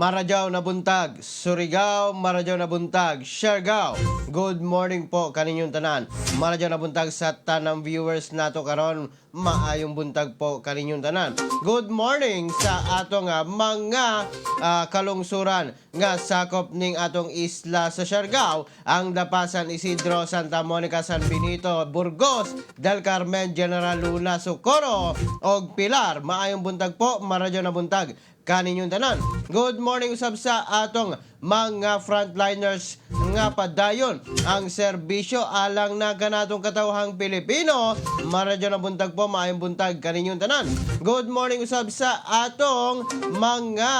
Maradyaw na buntag, Surigao, Maradyaw na buntag, Siargao. Good morning po kaninyong tanan. Maradyaw na buntag sa tanang viewers nato karon. Maayong buntag po kaninyong tanan. Good morning sa atong mga kalungsuran nga sakop ning atong isla sa Siargao, ang Dapasan, Isidro, Santa Monica, San Benito, Burgos, Del Carmen, General Luna, Socorro og Pilar. Maayong buntag po, maradyaw na buntag kaninyong tanan. Good morning usab sa atong mga frontliners nga padayon ang serbisyo alang na kanatong katawhang Pilipino. Maradyo na buntag po, maayong buntag kaninyong tanan. Good morning usab sa atong mga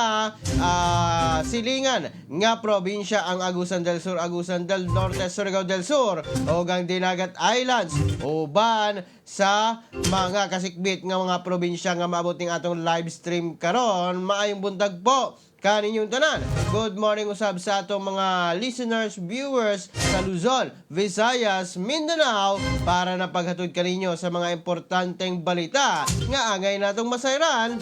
silingan nga probinsya, ang Agusan del Sur, Agusan del Norte, Surigao del Sur o ang Dinagat Islands, uban sa mga kasikbit nga mga probinsya nga maabot ning atong live stream karon. Maayong buntag po kaninyong tanan. Good morning usab sa atong mga listeners, viewers sa Luzon, Visayas, Mindanao para na paghatod kaninyo sa mga importanteng balita nga angay natong masayran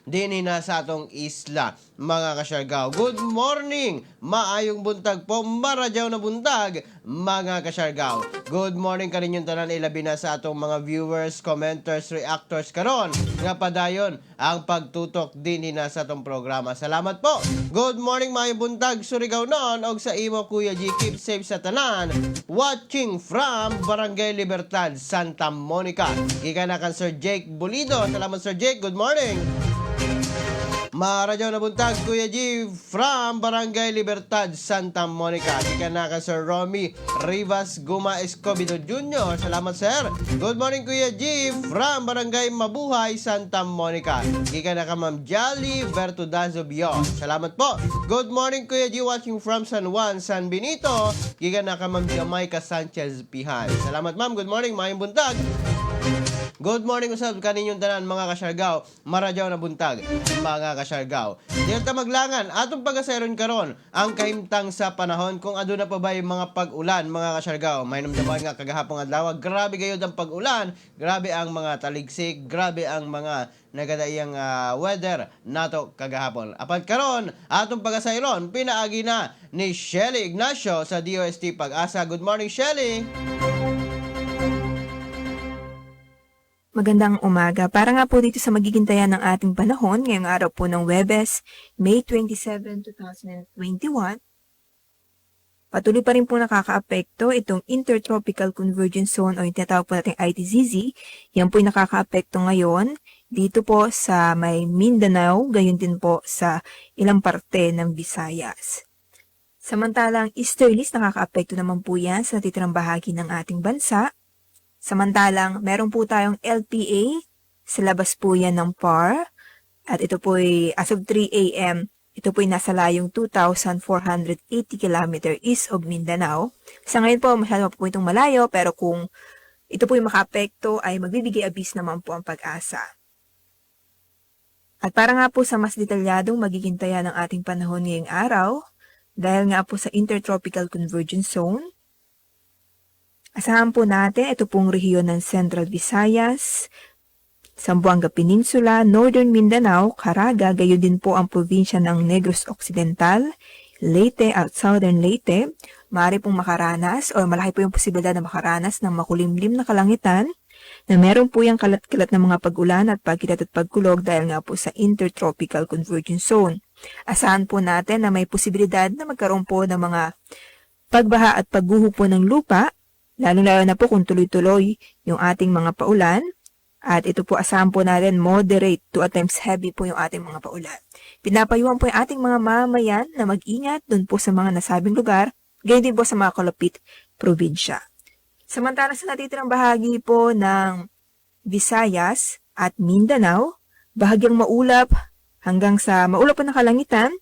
dinhi na sa atong isla, mga kasyargao. Good morning, maayong buntag po, maradyaw na buntag, mga kasyargao. Good morning kaninyong tanan, ilabi na sa atong mga viewers, commenters, reactors karon nga padayon ang pagtutok dinhi na sa atong programa. Salamat po. Good morning, maayong buntag, Surigao non og sa imo Kuya G. Keep safe sa tanan. Watching from Barangay Libertad, Santa Monica. Gikan na kan Sir Jake Bulido. Salamat Sir Jake. Good morning. Maradyaw na buntag, Kuya G, from Barangay Libertad, Santa Monica. Gikan na ka Sir Romy Rivas Guma Escobedo Jr. Salamat sir. Good morning Kuya G, from Barangay Mabuhay, Santa Monica. Gikan na ka Ma'am Jolly Bertudazo Bios. Salamat po. Good morning Kuya G, watching from San Juan, San Benito. Gikan na ka Ma'am Jamaica Sanchez Pihan. Salamat ma'am. Good morning, maayong buntag. Good morning usab kaninyong tanan, mga kasyargao. Maradyaw na buntag, mga kasyargao. Diyar ta maglangan atong pagasayron karon ang kahimtang sa panahon kung aduna pa ba yung mga pag-ulan, mga kasyargao. May namdaman nga kagahapong adlaw, grabe gayud ang pag-ulan, grabe ang mga taligsik, grabe ang mga nagadaiyang weather nato kagahapon. Apan karon atong pagasayron pinaagi na ni Shelly Ignacio sa DOST Pag-asa. Good morning Shelly. Magandang umaga. Para nga po dito sa magigintayan ng ating panahon, ngayong araw po ng Huwebes, May 27, 2021, patuloy pa rin po nakakaapekto itong Intertropical Convergence Zone o yung tinatawag po natin ITZZ. Yan po yung nakakaapekto ngayon dito po sa may Mindanao, gayon din po sa ilang parte ng Visayas. Samantalang easterlies, nakakaapekto naman po yan sa natitirang bahagi ng ating bansa. Samantalang, meron po tayong LPA, sa labas po yan ng PAR, at ito po ay, as of 3 a.m., ito po ay nasa layong 2,480 km east of Mindanao. Sa ngayon po, masyado po itong malayo, pero kung ito po ay makaapekto, ay magbibigay abis naman po ang Pag-asa. At para nga po sa mas detalyadong magigintayan ng ating panahon ngayong araw, dahil nga po sa Intertropical Convergence Zone, asahan po natin ito pong rehiyon ng Central Visayas, Zamboanga Peninsula, Northern Mindanao, Caraga, gayon din po ang probinsya ng Negros Occidental, Leyte at Southern Leyte. Maaari pong makaranas o malaki po yung posibilidad na makaranas ng makulimlim na kalangitan na meron po yung kalat-kalat ng mga pag-ulan at pagkilat at pagkulog dahil nga po sa Intertropical Convergence Zone. Asahan po natin na may posibilidad na magkaroon po ng mga pagbaha at pagguho po ng lupa, lalo-lalo na po kung tuloy-tuloy yung ating mga paulan. At ito po asahan po natin moderate to at times heavy po yung ating mga paulan. Pinapayuhan po yung ating mga mamayan na mag-ingat dun po sa mga nasabing lugar, gayon din po sa mga kalapit probinsya. Samantala sa natitirang bahagi po ng Visayas at Mindanao, bahagyang maulap hanggang sa maulap po na kalangitan,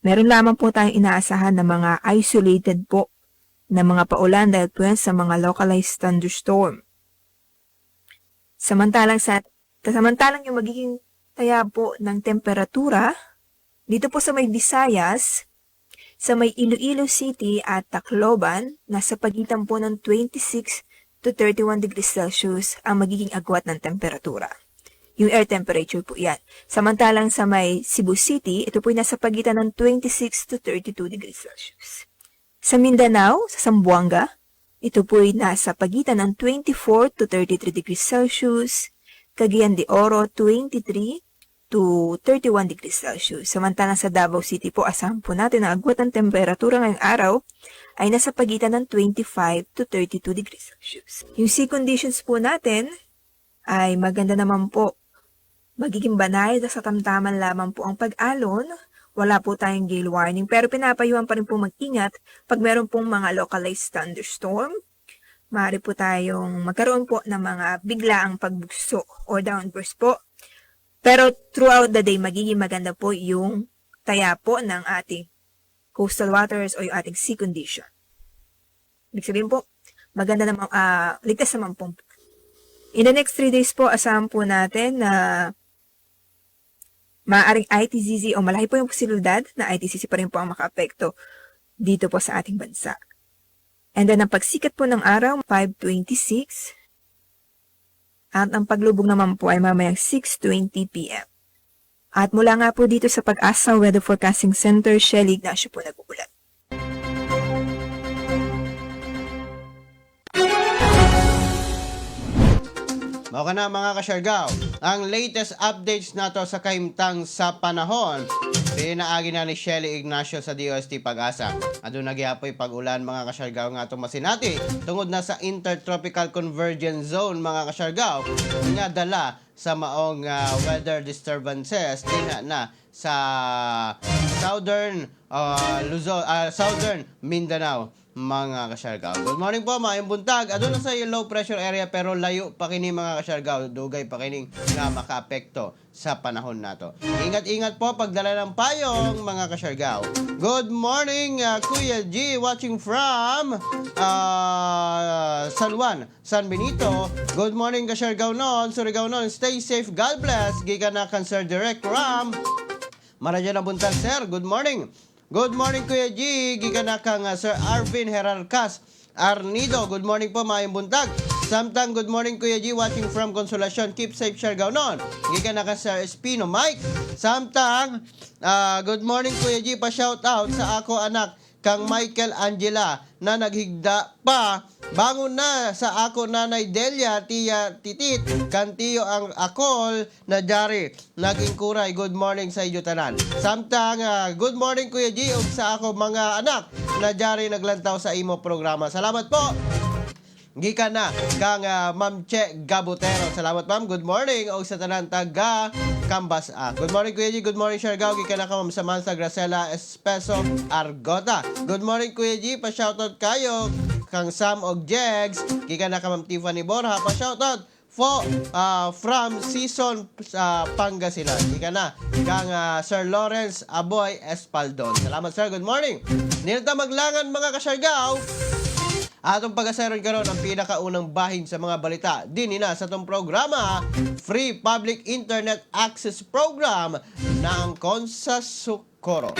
meron lamang po tayong inaasahan na mga isolated po na mga paulan dahil po yan sa mga localized thunderstorm. Samantalang yung magiging taya po ng temperatura, dito po sa may Visayas, sa may Iloilo City at Tacloban, nasa pagitan po ng 26 to 31 degrees Celsius ang magiging agwat ng temperatura. Yung air temperature po yan. Samantalang sa may Cebu City, ito po ay nasa pagitan ng 26 to 32 degrees Celsius. Sa Mindanao, sa Zamboanga, ito po ay nasa pagitan ng 24 to 33 degrees Celsius. Cagayan de Oro, 23 to 31 degrees Celsius. Samantalang sa Davao City po, asahan po natin na agwat ng temperatura ngayong araw ay nasa pagitan ng 25 to 32 degrees Celsius. Yung sea conditions po natin ay maganda naman po. Magiging banay sa tamtaman lamang po ang pag-alon. Wala po tayong gale warning pero pinapayuhan pa rin po mag-ingat pag meron pong mga localized thunderstorm. Maaari po tayong magkaroon po ng mga biglaang pagbugso o downburst po. Pero throughout the day, magiging maganda po yung taya po ng ating coastal waters o yung ating sea condition. Ibig sabihin po, maganda naman, ligtas naman po. In the next 3 days po, asahan po natin na maaaring ITCC o malaki po yung posibilidad na ITCC pa rin po ang makaapekto dito po sa ating bansa. And then, ang pagsikat po ng araw, 5:26. At ang paglubog naman po ay mamayang 6:20 p.m. At mula nga po dito sa Pag-asa Weather Forecasting Center, Shelly Ignacio po nag-uulat. Okay na mga kasyargaw, ang latest updates nato sa kaimtang sa panahon, pinaagi na ni Shelly Ignacio sa DOST Pag-asa. Adun nagyapoy pag-ulan mga kasyargaw nga itong masinati, tungod na sa Intertropical Convergence Zone mga kasyargaw, nga dala sa maong weather disturbances din na sa Southern Southern Mindanao mga kasyargaw. Good morning po mga buntag. Adun na sa low pressure area pero layo pa kini mga kasyargaw. Dugay pa kining nga makaapekto sa panahon nato. Ingat-ingat po pagdala ng payong mga kasyargaw. Good morning Kuya G watching from San Juan, San Benito. Good morning kasyargaw non, Surigao non. Stay safe, God bless. Gikan na kan Sir Direct Ram. Maradya na buntag sir. Good morning. Good morning Kuya G, gikan na kang Sir Arvin Herarcas Arnido. Good morning po mga buntag. Samtang good morning Kuya G, watching from Consolacion. Keep safe Siargao non. Gikan na kang Sir Espino Mike. Samtang good morning Kuya G, pa shout out sa ako anak kang Michael Angela na naghigda pa bangon na sa ako nanay Delia tiya titit kantiyo ang akol na jari naging kuray. Good morning sa inyo tanan. Samtang good morning Kuya G ug sa ako mga anak na jari naglantaw sa imo programa. Salamat po. Gikan na kang Ma'am Che Gabutero. Salamat ma'am. Good morning og sa tanan taga Kambas. Good morning Kuya G. Good morning Siargao. Gikan na ka Ma'am Samantha Gracela Espeso Argota. Good morning Kuya G. Pa-shoutout kayo kang Sam og Jegs. Gikan na ka Ma'am Tiffany Borja. Pa-shoutout from Season Pangasinan. Gikan na kang Sir Lawrence Aboy Espaldon. Salamat sir. Good morning. Nilta maglangan mga kasyargao. Atong pag-asaron karon ang pinakaunang bahin sa mga balita din na sa itong programa, Free Public Internet Access Program ng Konsa Socorro.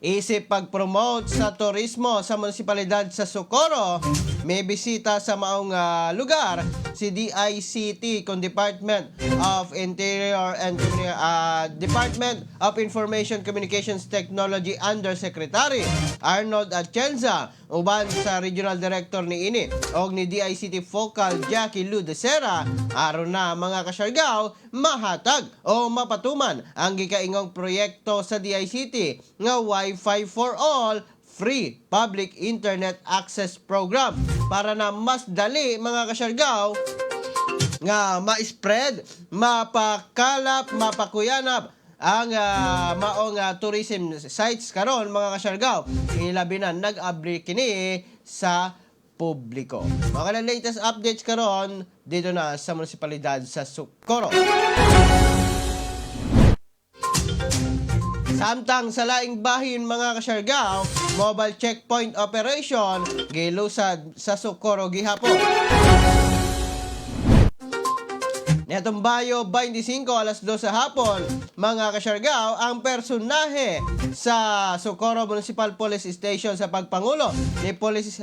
Isip pag-promote sa turismo sa munisipalidad sa Socorro, may bisita sa maong lugar si DICT kung Department of Interior and Department of Information Communications Technology Undersecretary Arnold Atienza uban sa Regional Director ni ini og ni DICT Focal Jackie Lu de Serra aron na mga kasyargao mahatag o mapatuman ang gikaingong proyekto sa DICT nga Wi-Fi for All Free Public Internet Access Program para na mas dali mga kasyargao nga ma-spread, mapakalap, mapakuyanap ang maong tourism sites karon mga kasyargao. Ilabi na nag-abri kini sa publiko. Mga latest updates karon dito na sa munisipalidad sa Socorro. Samtang sa laing bahin mga kasyargao, mobile checkpoint operation gilusad sa Socorro gihapon. Netong Bayo 25 alas 2 sa hapon, mga kasyargaw, ang personahe sa Socorro Municipal Police Station sa pagpangulo ni Police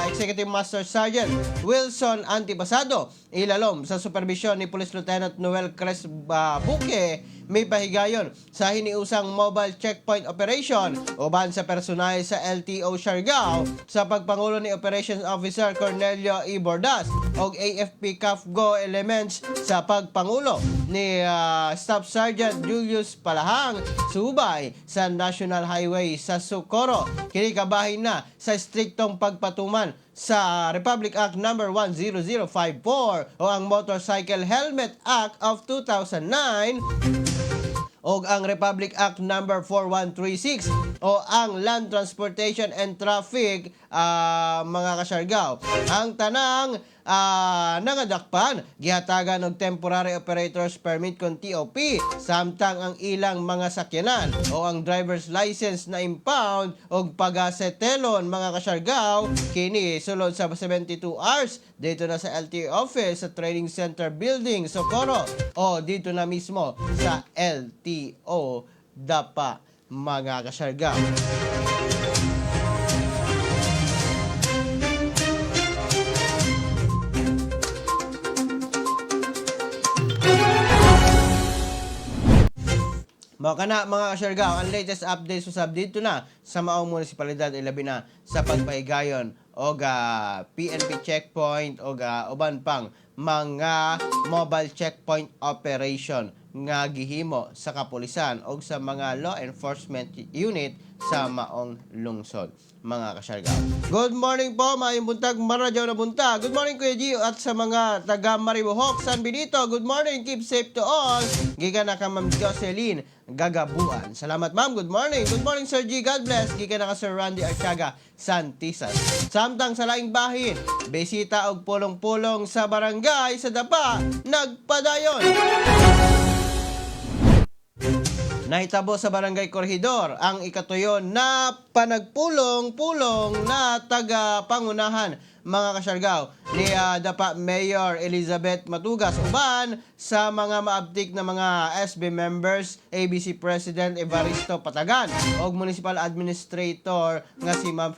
Executive Master Sergeant Wilson Antipasado, ilalom sa supervisyon ni Police Lieutenant Noel Cres Buque, may pahigayon sa hiniusang mobile checkpoint operation uban sa personahe sa LTO Siargao sa pagpangulo ni Operations Officer Cornelio E. Bordas o AFP CAFGO elements sa pagpangulo ni Staff Sergeant Julius Palahang Subay sa National Highway sa Socorro. Kinikabahin na sa striktong pagpatuman sa Republic Act No. 10054 o ang Motorcycle Helmet Act of 2009 o ang Republic Act No. 4136 o ang Land Transportation and Traffic, mga kasyargaw. Ang tanang nangadakpan, gihatagan og Temporary Operators Permit kon TOP, samtang ang ilang mga sakyanan o ang driver's license na impound og pagasetelon, mga kasyargaw, kini sulod sa 72 hours dito na sa LTO office sa Training Center Building, Socorro o dito na mismo sa LTO Dapa, mga kasyargaw. Mao kana, mga kasyargaw, ang latest updates usab dito na sa maong munisipalidad, ilabi na sa pagpahigayon og PNP checkpoint og uban pang mga mobile checkpoint operation nga gihimo sa kapulisan o sa mga law enforcement unit sa maong lungsod, mga kasyargaw. Good morning po, maayong buntag, maradyaw na buntag. Good morning, Kuya Gio, at sa mga taga Maribohok, San Benito, good morning, keep safe to all. Giga na ka, Ma'am Jocelyn Gagabuan. Salamat, ma'am. Good morning. Good morning, Sir G. God bless. Giga na ka, Sir Randy Archaga Santisas. Samtang sa laing bahin, bisita og pulong-pulong sa barangay sa Dapa, nagpadayon. Nahitabo sa Barangay Corregidor ang ikatuyo na panagpulong-pulong na taga-pangunahan, mga kasyargaw, ni Dapa Mayor Elizabeth Matugas uban sa mga maabtik na mga SB members, ABC President Evaristo Patagan o Municipal Administrator nga si Ma'am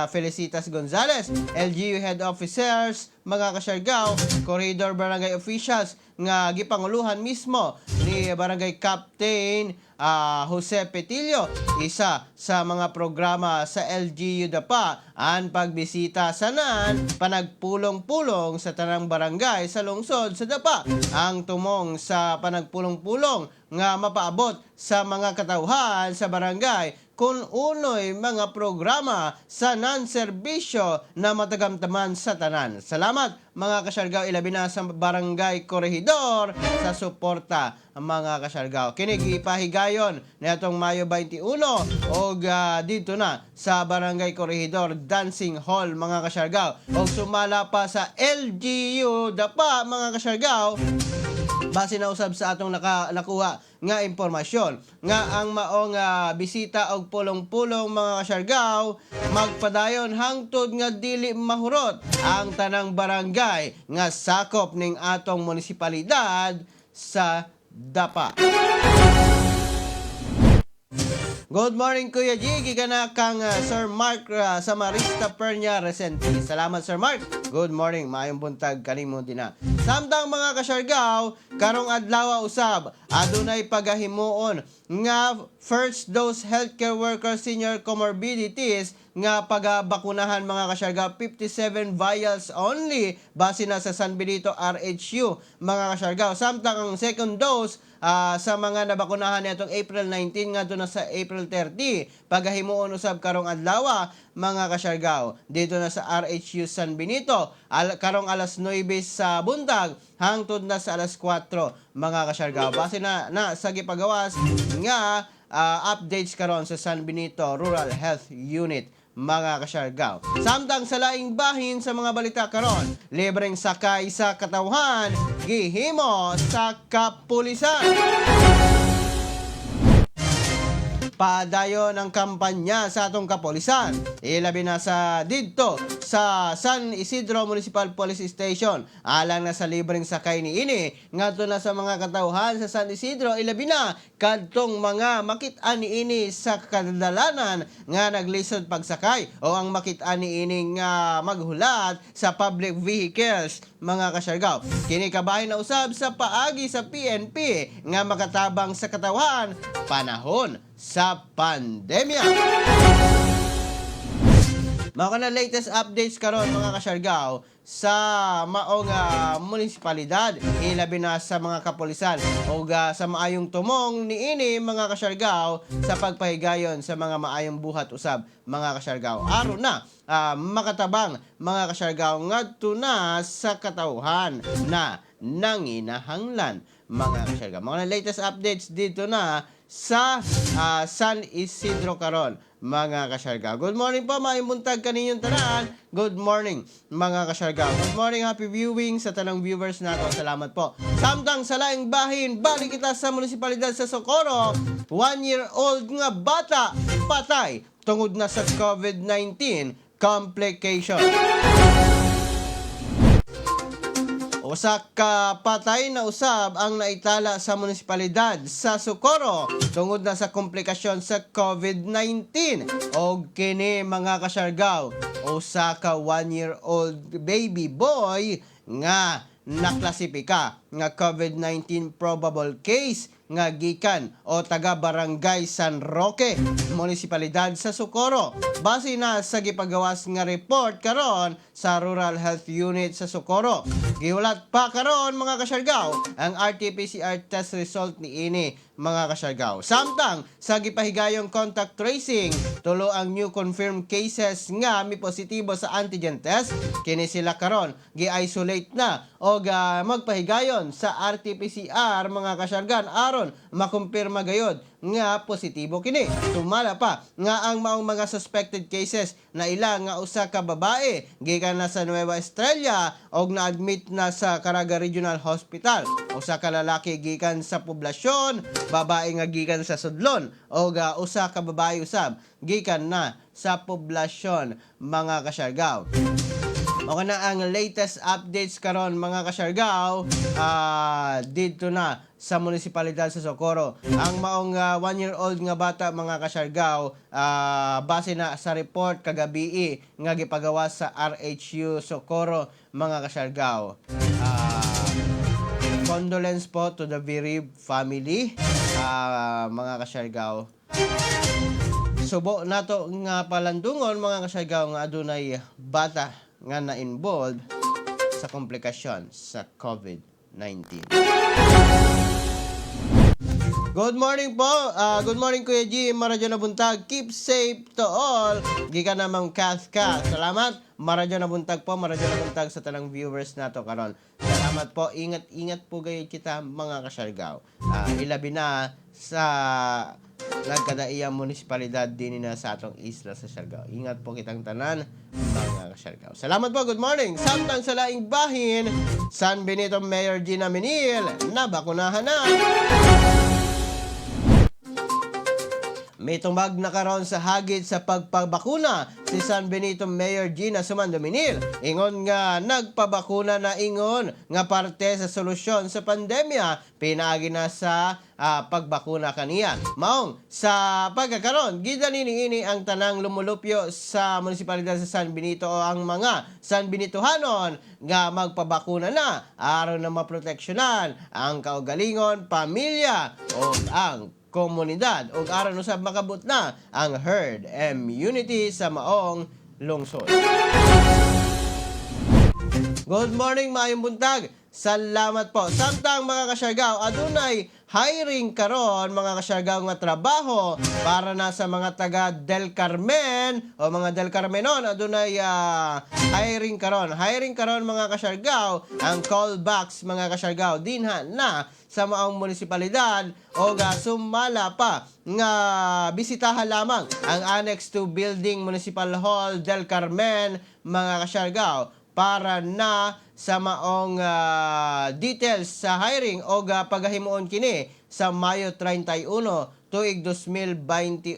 Felicitas Gonzales, LGU Head Officers, mga kasyargaw, Corridor Barangay Officials nga gipanguluhan mismo ni Barangay Captain Jose Petillo, isa sa mga programa sa LGU Dapa, ang pagbisita sa panagpulong-pulong sa tanang barangay sa lungsod sa Dapa. Ang tumong sa panagpulong-pulong nga mapaabot sa mga katauhan sa barangay kung unoy mga programa sa non-serbisyo na matagamtaman sa tanan. Salamat, mga kasyargaw, ilabi na sa Barangay Corregidor sa suporta, mga kasyargaw. Kinigipahigayon na itong Mayo 21 o dito na sa Barangay Corregidor Dancing Hall, mga kasyargaw. O sumala pa sa LGU Dapa, mga kasyargaw, base na usab sa atong nakuha nga impormasyon nga ang maong bisita og pulong-pulong, mga kasyargaw, magpadayon hangtod nga dili mahurot ang tanang barangay nga sakop ning atong munisipalidad sa Dapa. Good morning, Kuya G. Gigana kang Sir Mark Samarista Pernia Resenti. Salamat, Sir Mark. Good morning. Maayong buntag kanimo din na. Samtang, mga kasyargaw, karong adlaw usab adunay pagahimuon nga first dose healthcare worker senior comorbidities nga pagabakunahan, mga kasyargaw. 57 vials only base na sa San Benito RHU, mga kasyargaw. Samtang ang second dose sa mga nabakunahan nitong April 19 nga na sa April 30, pagahimuon usab karong adlaw, mga kasyargaw, dito na sa RHU San Benito, karong alas 9 sa buntag hangtod na sa alas 4, mga kasyargaw. Base na sa gipagawas nga updates karon sa San Benito Rural Health Unit, mga kasyargaw. Samtang sa laing bahin sa mga balita karon, libreng sakay sa katawhan gihimo sa kapulisan. padayon ang kampanya sa atong kapolisan. Ilabi na sa didto sa San Isidro Municipal Police Station. Alang na sa libreng sakay ni ini ngadto na sa mga katawhan sa San Isidro, ilabi na kadtong mga makit-an ni ini sa kadalanan nga naglisod pagsakay o ang makit-an ni ini nga maghulat sa public vehicles, mga kasyargaw. Kini kabahin na usab sa paagi sa PNP nga makatabang sa katawhan panahon sa pandemya. Mao na latest updates karon, mga kasyargaw, sa maong munisipalidad, ilabi na sa mga kapolisan o sa maayong tumong ni ini, mga kasyargaw, sa pagpahigayon sa mga maayong buhat usab, mga kasyargaw. Aron na makatabang, mga kasyargaw, ngadto na sa katawhan na nanginahanglan, mga kasyargaw. Mga latest updates dito na sa San Isidro karon, mga kasyargaw. Good morning po, maayong buntag kaninyong tanan. Good morning, mga kasyargaw. Good morning, happy viewing sa tanang viewers nato. Salamat po. Samtang sa laing bahin, balik kita sa munisipalidad sa Socorro. 1-year-old nga bata patay tungod na sa COVID-19 complication. Usa ka patay na usab ang naitala sa munisipalidad sa Socorro tungod na sa komplikasyon sa COVID-19. Og kini, mga kasyargaw, usa ka 1-year-old baby boy nga naklasipika nga COVID-19 probable case nga gikan o taga Barangay San Roque, munisipalidad sa Socorro. Base na sa gipagawas nga report karon sa Rural Health Unit sa Socorro. Gihulat pa karon, mga kasyargaw, ang RT-PCR test result ni ini, mga kasyargaw. Samtang sa gipahigayong contact tracing, tulo ang new confirmed cases nga mi positibo sa antigen test. Kini sila karon gi-isolate na o magpahigayon sa RT-PCR, mga kasyargan, aron makumpirma gayod nga positibo kini. Sumala pa nga ang maong mga suspected cases na ilang nga usa ka babae gikan na sa Nueva Estrella og na-admit na sa Caraga Regional Hospital. Usa ka lalaki gikan sa poblasyon, babae nga gikan sa Sudlon, og usa ka babae usab gikan na sa poblasyon, mga kasyargaw. Okay na ang latest updates karon, mga kasyargaw, dito na sa munisipalidad sa Socorro. Ang maong 1-year-old nga bata, mga kasyargaw, base na sa report kagabi nga gipagawa sa RHU Socorro, mga kasyargaw. Condolence po to the bereaved family, mga kasyargaw. Subo nato nga palandungon, mga kasyargaw, nga adunay bata nga na-involved sa komplikasyon sa COVID-19. Good morning po. Good morning, Kuya G. Maradyo na buntag. Keep safe to all. Gikan namang Kath. Salamat. Maradyo na buntag po. Maradyo na buntag sa tanang viewers nato karon. Salamat po. Ingat po gayud kita, mga kasyargaw. Ilabi na sa nagkadaiyang munisipalidad din na sa atong isla sa Siargao. Ingat po kitang tanan, mga kasyargaw. Salamat po, good morning. Samtang sa laing bahin, San Benito Mayor Gina Menil, nabakunahan na. May tumbag na karon sa hagit sa pagpabakuna si San Benito Mayor Gina Sumando Menil. Ingon nga nagpabakuna na, ingon nga parte sa solusyon sa pandemya. Pinaagi na sa pagbakuna kaniya. Maong sa pagkakaroon, gidali ini ang tanang lumulupyo sa munisipalidad sa San Benito o ang mga San Benitohanon nga magpabakuna na aron na maproteksyonan ang kaugalingon, pamilya o ang komunidad ug aron usab makabot na ang herd immunity sa maong lungsod. Good morning, maayong buntag. Salamat po. Samtang, mga kasyargaw, adunay hiring karon, mga kasyargaw, nga trabaho para na sa mga taga Del Carmen o mga Del Carmenon. Adunay hiring karon. Hiring karon, mga kasyargaw, ang callbacks, mga kasyargaw, dinha na sa maong munisipalidad o sumala pa nga bisitahan lamang ang Annex 2 Building Municipal Hall Del Carmen, mga kasyargaw, para na sa maong details sa hiring o paghahimuon kini sa Mayo 31, tuig 2021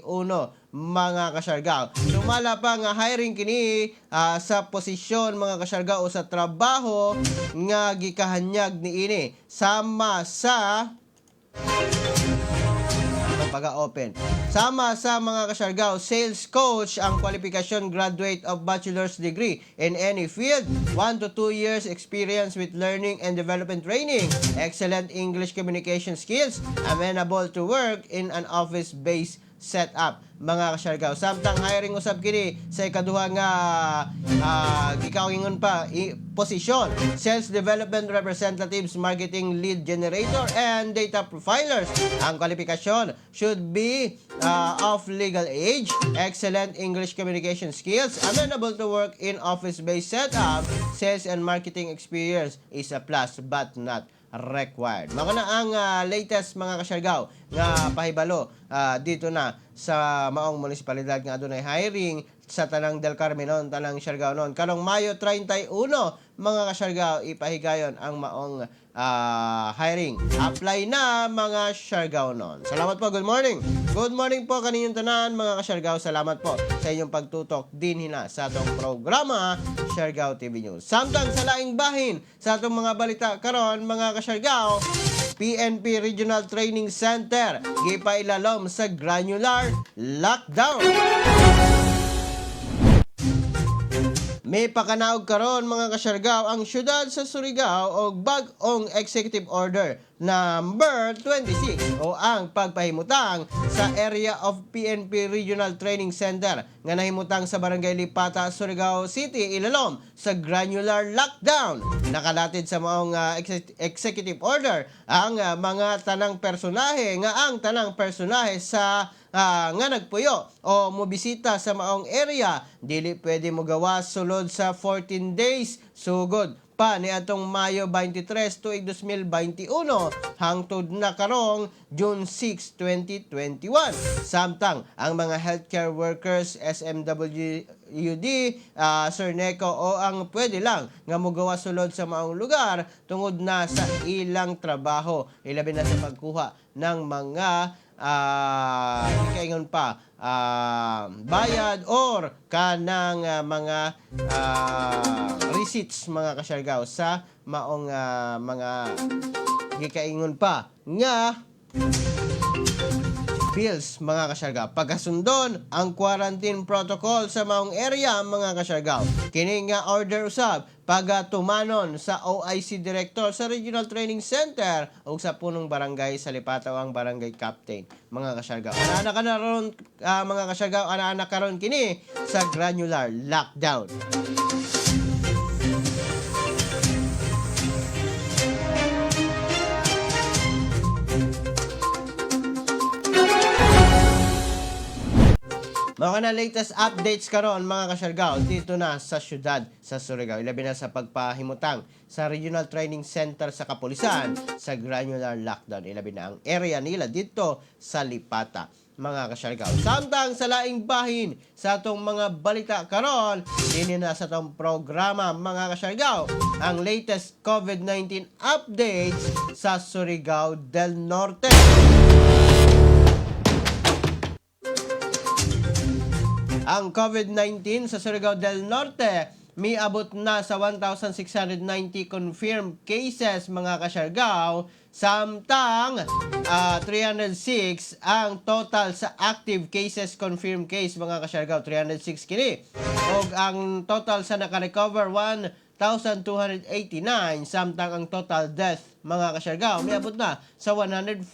mga kasyargaw. Sumala pa nga hiring kini sa posisyon mga kasyargaw o sa trabaho nga gikahanyag niini sama sa pag-open. Sama sa mga kasyargaw, sales coach ang kwalifikasyon graduate of bachelor's degree in any field, 1 to 2 years experience with learning and development training, excellent English communication skills, amenable to work in an office-based setup mga kasyargaw. Samtang hiring usab kini sa ikaduha nga gikawingon pa posisyon, sales development representatives, marketing lead generator, and data profilers. Ang kwalifikasyon should be of legal age, excellent English communication skills, amenable to work in office-based setup, sales and marketing experience is a plus but not required. Mga na ang latest mga kasyargaw nga pahibalo dito na sa maong munisipalidad nga adunay hiring sa tanang Del Carmen noon, tanang Siargao noon. Karong Mayo 31 mga kasyargaw ipahigayon ang maong hiring. Apply na mga Siargao noon. Salamat po, good morning. Good morning po kaninyong tanan mga kasyargaw. Salamat po sa inyong pagtutok din hina sa atong programa Siargao TV News. Samtang sa laing bahin sa atong mga balita karon mga kasyargaw, PNP Regional Training Center gipailalom sa granular lockdown. May pakanaog karon mga kasyargaw ang syudad sa Surigao og bag-ong executive order number 26 o ang pagpahimutang sa area of PNP Regional Training Center nga nahimutang sa Barangay Lipata, Surigao City ilalom sa granular lockdown. Nakalatid sa maong executive order ang mga tanang personahe sa nga nagpuyo o mobisita sa maong area dili pwede mo gawas sulod sa 14 days sugod pa ni atong Mayo 23 tuig 2021 hangtod na karong June 6, 2021. Samtang ang mga healthcare workers SMWD Sir Neco o ang pwede lang nga mogawa sulod sa maong lugar tungod na sa ilang trabaho ilabi na sa pagkuha ng mga kaingon pa bayad or kanang mga receipts mga kasyargaw sa maong mga gikaingon pa nga bills mga kasyargaw. Pagkasundon ang quarantine protocol sa maong area mga kasyargaw. Kini nga order usab pagatumanon sa OIC Director sa Regional Training Center o sa punong barangay sa Lipata o ang barangay captain mga kasyargaw. Ana na ron mga kasyargaw, ana karon kini sa granular lockdown. Mga na latest updates karon mga kasyargaw dito na sa syudad sa Surigao. Ilabi na sa pagpahimutang sa Regional Training Center sa Kapulisan sa granular lockdown. Ilabi na ang area nila dito sa Lipata mga kasyargaw. Samtang sa laing bahin sa atong mga balita karon din na sa atong programa mga kasyargaw ang latest COVID-19 updates sa Surigao del Norte. Ang COVID-19 sa Surigao del Norte miabot na sa 1,690 confirmed cases mga kasyargaw, samtang 306 ang total sa active cases, confirmed case mga kasyargaw, 306 kini. Og ang total sa naka-recover 1,289, samtang ang total death mga kasyargaw miabot na sa 104.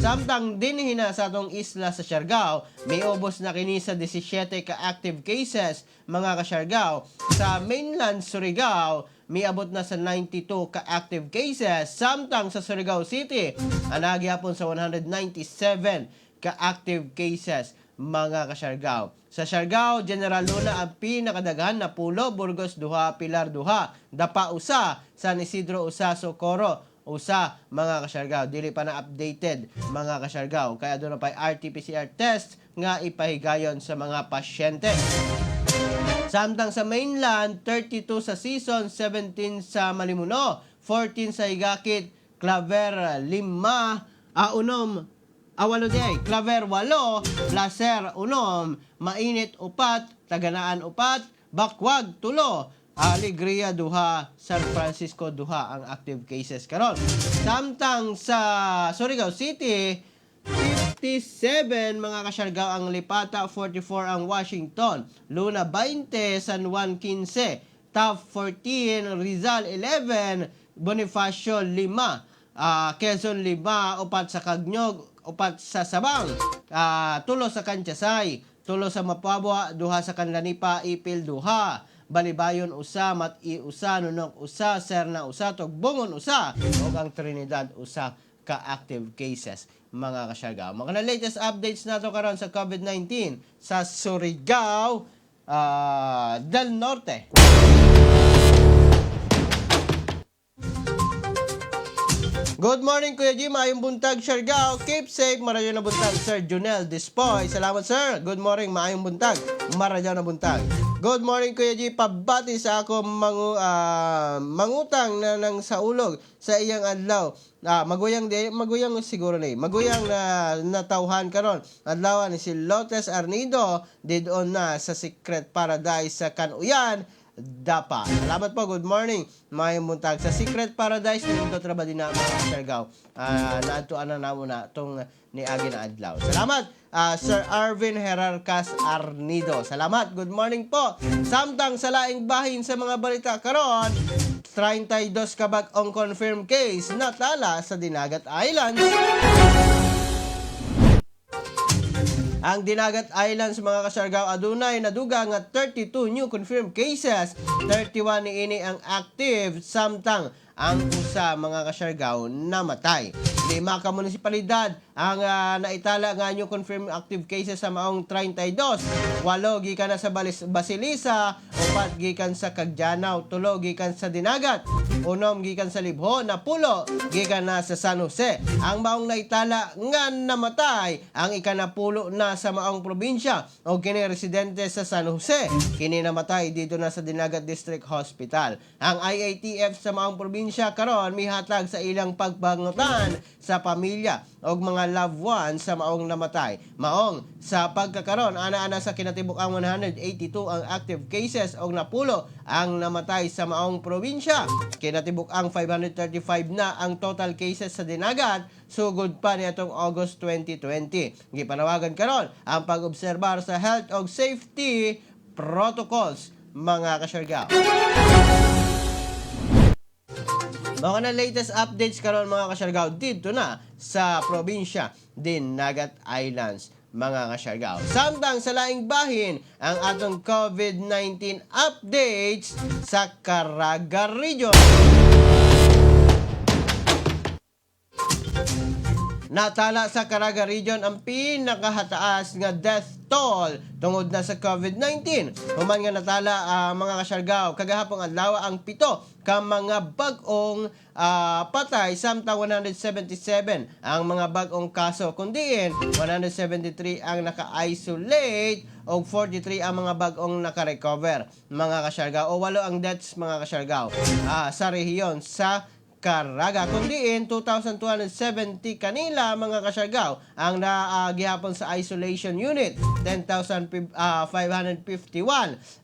Samtang dinhi na sa atong isla sa Siargao, may ubos na kini sa 17 ka active cases mga kasyargaw. Sa mainland Surigao, miabot na sa 92 ka active cases, samtang sa Surigao City anagyapon sa 197 ka active cases mga kasyargaw. Sa Siargao, General Luna ang pinakadaghan na Pulo, Burgos 2, Pilar 2, Dapa 1, San Isidro 1, Socorro usa mga kasyargaw. Dili pa na updated mga kasyargaw, kaya doon na pa RT-PCR test nga ipahigayon sa mga pasyente. Samtang sa mainland, 32 sa Season, 17 sa Malimuno, 14 sa Higakit, Claver, 5, Awalo day, Claver 8, Placer 1, Mainit 4, Taganaan 4, Bakwag 3, Alegria duha, San Francisco duha ang active cases karon. Samtang sa Surigao City 57 mga kasyargaw ang Lipata, 44 ang Washington, Luna 20, San Juan 15, Taft 14, Rizal 11, Bonifacio 5, Quezon 5, upat sa Kagnyog, upat sa Sabang, 3 sa Kantiasay, 3 sa Mapabwa, 2 sa Kanlanipa, Ipil 2, Balibayon usa, Mati usa, Nunok usa, Serna usa, Tugbungon usa, ug ang Trinidad usa ka active cases mga kasyargaw. Mga na latest updates nato karon sa COVID-19 sa Surigao del Norte. Good morning, Kuya Jim. Maayong buntag, Siargao. Keep safe. Maradyo na buntag, Sir Junel Dispoy. Salamat, sir. Good morning. Maayong buntag. Maradyo na buntag. Good morning, Kuya G. Pabati sa ako mangutang na ng saulog sa iyang adlaw. Maguyang siguro ni. Maguyang na natauhan karon. Adlaw ni si Lotes Arnido didon na sa Secret Paradise sa Kanuyan. Dapa. Salamat po. Good morning. Mayong buntag sa Secret Paradise ni Mundo Trabadi na mga Siargao. Naadtuan na namo na tong niagi na adlaw. Salamat. Sir Arvin Herarcas Arnido. Salamat. Good morning po. Samtang sa laing bahin sa mga balita karon, 32 kabag ang confirmed case natala sa Dinagat Islands. Ang Dinagat Islands mga kasyargaw adunay naduga nga 32 new confirmed cases, 31 niini ang active, samtang ang usa mga kasyargaw namatay. 5 ka munisipalidad ang naitala nga new confirmed active cases sa maong 32. 8 gikan na sa Basilisa, 4 gikan sa Cagdianao, 3 gikan sa Dinagat, 1 gikan sa Libho, 10 gikan na sa San Jose. Ang maong naitala nga namatay ang ikanapulo na sa maong probinsya o kini residente sa San Jose. Kini namatay dito na sa Dinagat District Hospital. Ang IATF sa maong probinsya karon mihatag sa ilang pagbangutan sa pamilya o mga loved ones sa maong namatay. Maong sa pagkakaron ana-ana sa kinatibuk-ang 182 ang active cases o napulo ang namatay sa maong probinsya. Kinatibuk-ang 535 na ang total cases sa Dinagat sugod pa niadtong August 2020. Gipanawagan karon ang pag-obserbar sa health o safety protocols mga kasyargaw. Mga na latest updates karon mga kasyargaw dito na sa probinsya Dinagat Islands mga kasyargaw. Samtang sa laing bahin ang atong COVID-19 updates sa Caraga Region. Natala sa Caraga Region ang pinakahataas nga death toll tungod na sa COVID-19. Human nga natala mga kasyargaw kagahapong adlaw ang 7 ka mga bag-ong patay, samtang 177 ang mga bag-ong kaso, kundiin 173 ang naka-isolate o 43 ang mga bag-ong naka-recover mga kasyargaw, o 8 ang deaths mga kasyargaw sa rehiyon sa Caraga, kundiin 2,270 kanila mga kasyargaw ang gihapon sa isolation unit, 10,551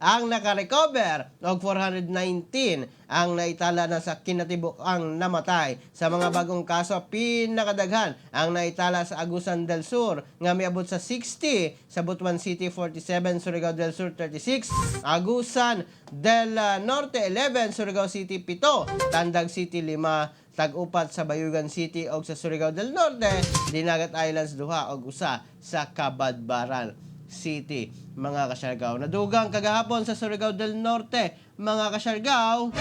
ang naka-recover o 419 ang naitala na sa kinatibuk ang namatay. Sa mga bagong kaso, pinakadaghan ang naitala sa Agusan del Sur nga miabot sa 60, sa Butuan City 47, Surigao del Sur 36, Agusan del Norte 11, Surigao City 7, Tandag City 5, tag-upat sa Bayugan City o sa Surigao del Norte, Dinagat Islands 2 o usa sa Cabadbaran City mga kasyargaw. Nadugang kagahapon sa Surigao del Norte mga kasyargaw, 4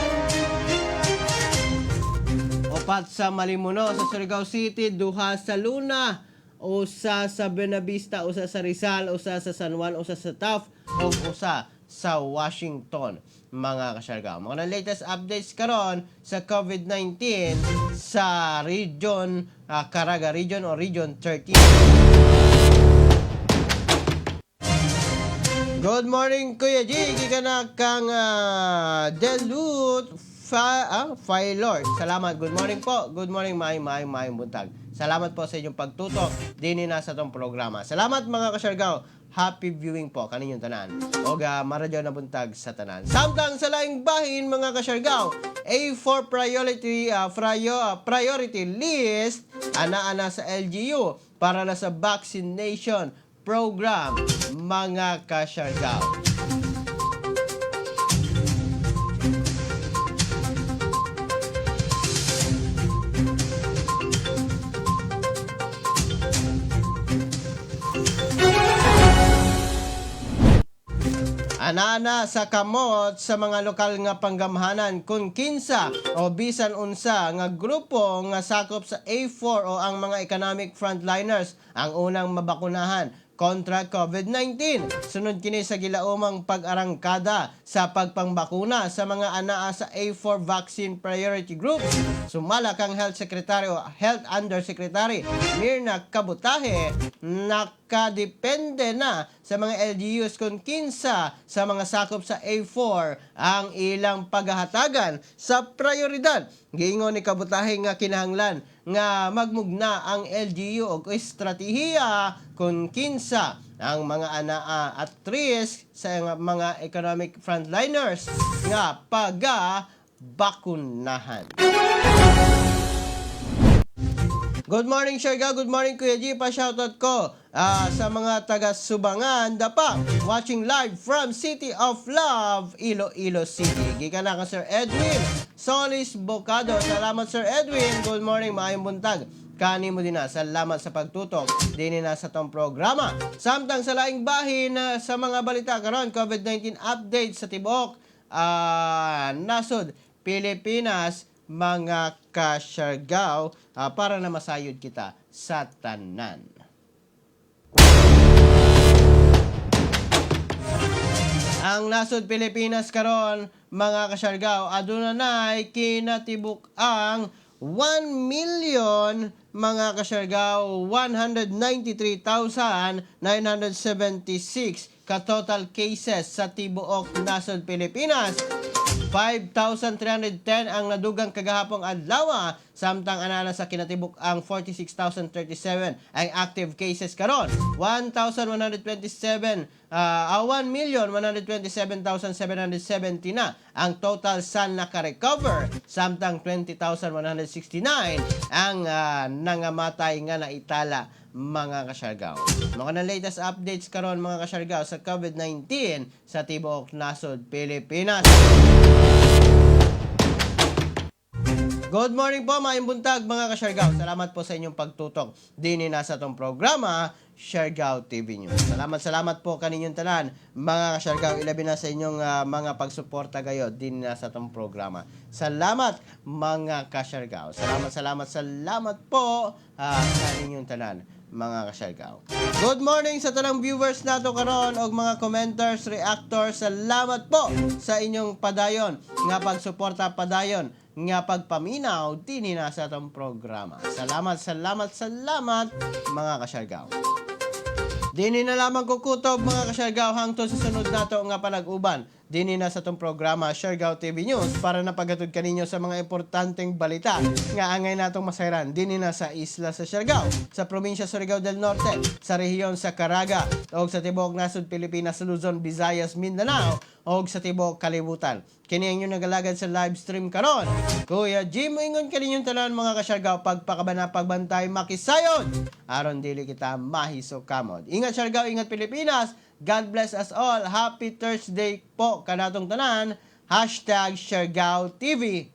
sa Malimuno sa Surigao City, 2 sa Luna, usa sa Buenavista, usa sa Rizal, usa sa San Juan, usa sa Taft o usa sa Washington mga kasyargaw. Mga na latest updates karon sa COVID-19 sa region Caraga Region o Region 13. Good morning Kuya G, gikan kang Delut Failord. Salamat. Good morning po. Good morning, maayong buntag Salamat po sa inyong pagtutok din na sa tong programa. Salamat mga kasyargaw. Happy viewing po kaninyong tanan. O maradyo na buntag sa tanan. Samtang sa laing bahin mga kasyargaw, A4 priority list ana sa LGU para na sa vaccination program mga kasyargaw. Ana sa kamot sa mga lokal nga panggamhanan kung kinsa o bisan unsa nga grupo nga sakop sa A4 o ang mga economic frontliners ang unang mabakunahan kontra COVID-19. Sunod kini sa gilaumang pag-arangkada sa pagpangbakuna sa mga anaa sa A4 vaccine priority group. Sumala kang Health Secretary o Health Undersecretary Mirna Kabutahe, nakadepende na sa mga LGUs kung kinsa sa mga sakop sa A4 ang ilang paghahatagan sa prioridad. Giingon ni Kabutahe nga kinahanglan nga magmugna ang LGU og estratehiya kung kinsa ang mga anaa at risk sa mga economic frontliners nga bakunahan. Good morning, Siargao. Good morning, Kuya G. Pa-shoutout ko sa mga taga-Subangan, Dapa, watching live from City of Love, Iloilo City. Gikan na ka, Sir Edwin Solis Bocado. Salamat, Sir Edwin. Good morning, maayong buntag. Kani mo din na. Salamat sa pagtutok. Dini na sa tong programa. Samtang sa laing bahin sa mga balita karon, COVID-19 update sa Tibok, nasod, Pilipinas, mga kasyargaw, para na masayod kita sa tanan. Ang nasod Pilipinas karon mga kasyargaw, adunay kinatibuk ang 1,000,000 mga kasyargaw 193,976 ka total cases sa tibuok nasod Pilipinas. 5,310 ang nadugang kagahapong adlaw, samtang anana sa kinatibuk ang 46,037 ang active cases karon. 1,127,770 na ang total sa naka-recover, samtang 20,169 ang nangamatay nga naitala mga kasyargaw. Mga na latest updates karon mga kasyargaw sa COVID-19 sa tibuok nasod Pilipinas. Good morning po, maayong buntag mga kasyargaw. Salamat po sa inyong pagtutok din na sa tong programa, Siargao TV News. Salamat po kaninyong tanan mga kasyargaw, ilabi na sa inyong mga pagsuporta gayo din na sa tong programa. Salamat mga kasyargaw. Salamat po kaninyong tanan mga kasyargaw. Good morning sa tanang viewers nato karon og mga commenters, reactors. Salamat po sa inyong padayon nga pagsuporta, padayon nga pagpaminaw dinhi na sa atong programa. Salamat mga kasyargaw. Dinhi na lamang kukutob mga kasyargaw hangtod sa sunod nato nga panag-uban dinhi na sa atong programa Siargao TV News para napagatod kaninyo sa mga importanteng balita nga angay natong masayran dinhi na sa isla sa Siargao, sa probinsya Surigao del Norte, sa rehiyon sa Caraga, og sa tibuok nasod Pilipinas, Luzon, Visayas, Mindanao, og sa tibuok kalibutan. Kini ang inyong nagalagad sa live stream karon. Kuya Jim, ingon kaninyong tanan mga kasyargaw, pagpakabana, pagbantay, makisayod aron dili kita mahiso kamod. Ingat Siargao, ingat Pilipinas. God bless us all. Happy Thursday po kanatong tanan. #Siargao TV.